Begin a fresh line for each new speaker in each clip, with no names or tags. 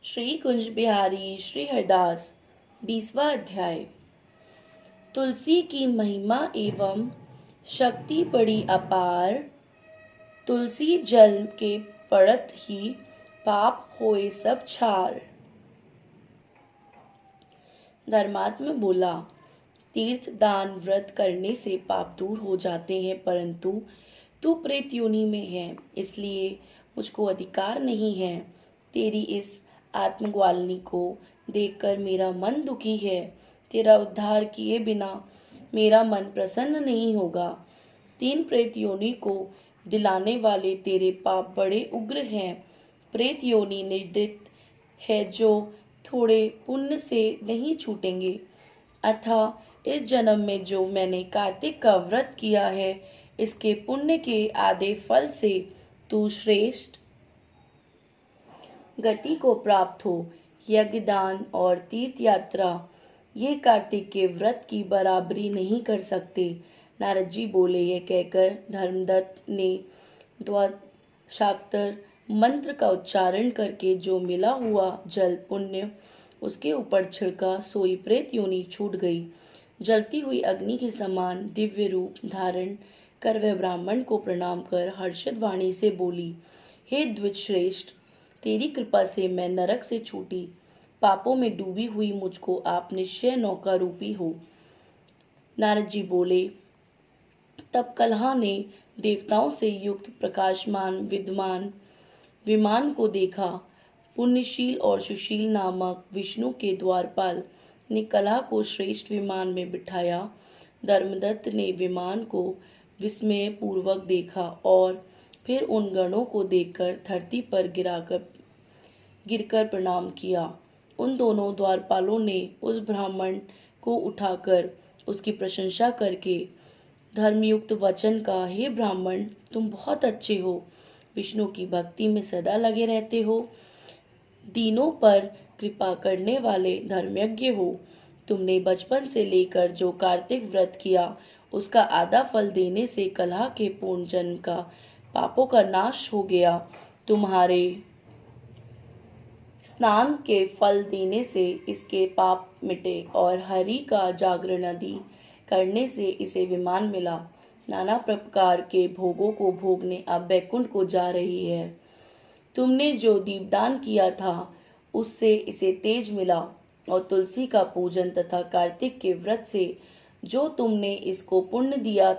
श्री कुंज बिहारी श्री हरदास 20वां अध्याय। तुलसी की महिमा एवं शक्ति बड़ी अपार, तुलसी जल के पड़त ही पाप होए सब छार। धर्मात्मा बोला, तीर्थ दान व्रत करने से पाप दूर हो जाते हैं, परंतु तू प्रेत योनि में है, इसलिए मुझको अधिकार नहीं है। तेरी इस आत्मग्वालनी को देखकर मेरा मन दुखी है। तेरा उद्धार किए बिना मेरा मन प्रसन्न नहीं होगा। 3 प्रेत योनि को दिलाने वाले तेरे पाप बड़े उग्र हैं। प्रेत योनि निर्दित है जो थोड़े पुण्य से नहीं छूटेंगे। अतः इस जन्म में जो मैंने कार्तिक का व्रत किया है, इसके पुण्य के आधे फल से तू श्रेष्ठ गति को प्राप्त हो। यज्ञ दान और तीर्थ यात्रा ये कार्तिक के व्रत की बराबरी नहीं कर सकते। नारद जी बोले। यह कहकर धर्मदत्त ने द्वादशाक्षर मंत्र का उच्चारण करके जो मिला हुआ जल पुण्य उसके ऊपर छिड़का, सोई प्रेत योनि छूट गई। जलती हुई अग्नि के समान दिव्य रूप धारण कर वह ब्राह्मण को प्रणाम कर हर्षित वाणी से बोली, हे द्विज श्रेष्ठ, तेरी कृपा से मैं नरक से छूटी। पापों में डूबी हुई मुझको आप निश्चय नौका रूपी हो। नारद जी बोले। तब कलहा ने देवताओं से युक्त प्रकाशमान विद्यमान विमान को देखा। पुण्यशील और सुशील नामक विष्णु के द्वारपाल ने कलहा को श्रेष्ठ विमान में बिठाया। धर्मदत्त ने विमान को विस्मय पूर्वक देखा और फिर उन गणों को देखकर धरती पर गिरकर प्रणाम किया। उन दोनों द्वारपालों ने उस ब्राह्मण को उठाकर उसकी प्रशंसा करके धर्मयुक्त वचन का, हे ब्राह्मण, तुम बहुत अच्छे हो, विष्णु की भक्ति में सदा लगे रहते हो, दीनों पर कृपा करने वाले धर्मयज्ञ हो। तुमने बचपन से लेकर जो कार्तिक व्रत किया उसका आधा फल देने से कलहा के पूर्ण जन्म का पापों का नाश हो गया। तुम्हारे स्नान के फल देने से इसके पाप मिटे और हरि का जागरण आदि करने से इसे विमान मिला। नाना प्रकार के भोगों को भोगने अब बैकुंठ को जा रही है। तुमने जो दीपदान किया था उससे इसे तेज मिला और तुलसी का पूजन तथा कार्तिक के व्रत से जो तुमने इसको पुण्य दिया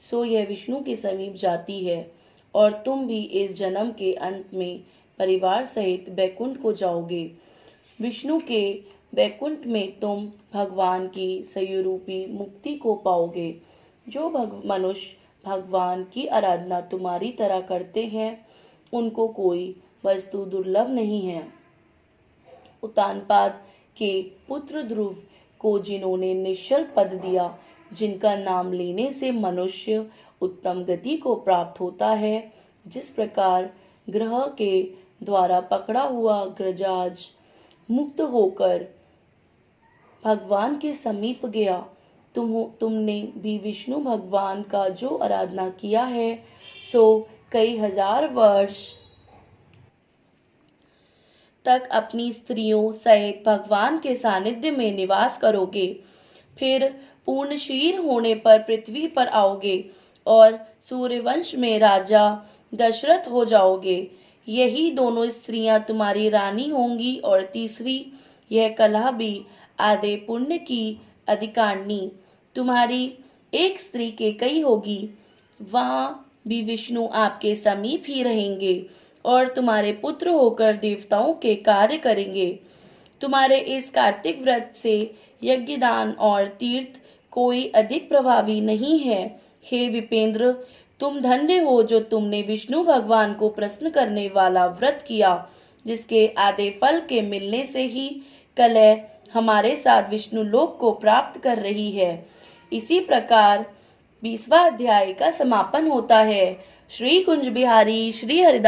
सो यह विष्णु के समीप जाती है और तुम भी इस जन्म के अंत में परिवार सहित बैकुंठ को जाओगे। विष्णु के बैकुंठ में तुम भगवान की सयुरूपी मुक्ति को पाओगे। जो मनुष्य भगवान की आराधना तुम्हारी तरह करते हैं उनको कोई वस्तु दुर्लभ नहीं है। उत्तानपाद के पुत्र ध्रुव को जिन्होंने निश्चल पद दिया, जिनका नाम लेने से मनुष्य उत्तम गति को प्राप्त होता है, जिस प्रकार ग्रह के द्वारा पकड़ा हुआ गजराज मुक्त होकर भगवान के समीप गया, तुमने भी विष्णु भगवान का जो आराधना किया है सो कई हजार वर्ष तक अपनी स्त्रियों सहित भगवान के सानिध्य में निवास करोगे। फिर पूर्ण शरीर होने पर पृथ्वी पर आओगे और सूर्यवंश में राजा दशरथ हो जाओगे। यही दोनों स्त्रियां तुम्हारी रानी होंगी और तीसरी यह कलहा भी आधे पुण्य की अधिकारिणी तुम्हारी एक स्त्री के कई होगी। वहां भी विष्णु आपके समीप ही रहेंगे और तुम्हारे पुत्र होकर देवताओं के कार्य करेंगे। तुम्हारे इस कार्तिक व्रत से यज्ञ दान और तीर्थ कोई अधिक प्रभावी नहीं है। हे विपेंद्र, तुम धन्य हो जो तुमने विष्णु भगवान को प्रसन्न करने वाला व्रत किया, जिसके आधे फल के मिलने से ही कलह हमारे साथ विष्णु लोक को प्राप्त कर रही है। इसी प्रकार 20वां अध्याय का समापन होता है। श्री कुंज बिहारी श्री हरिदास।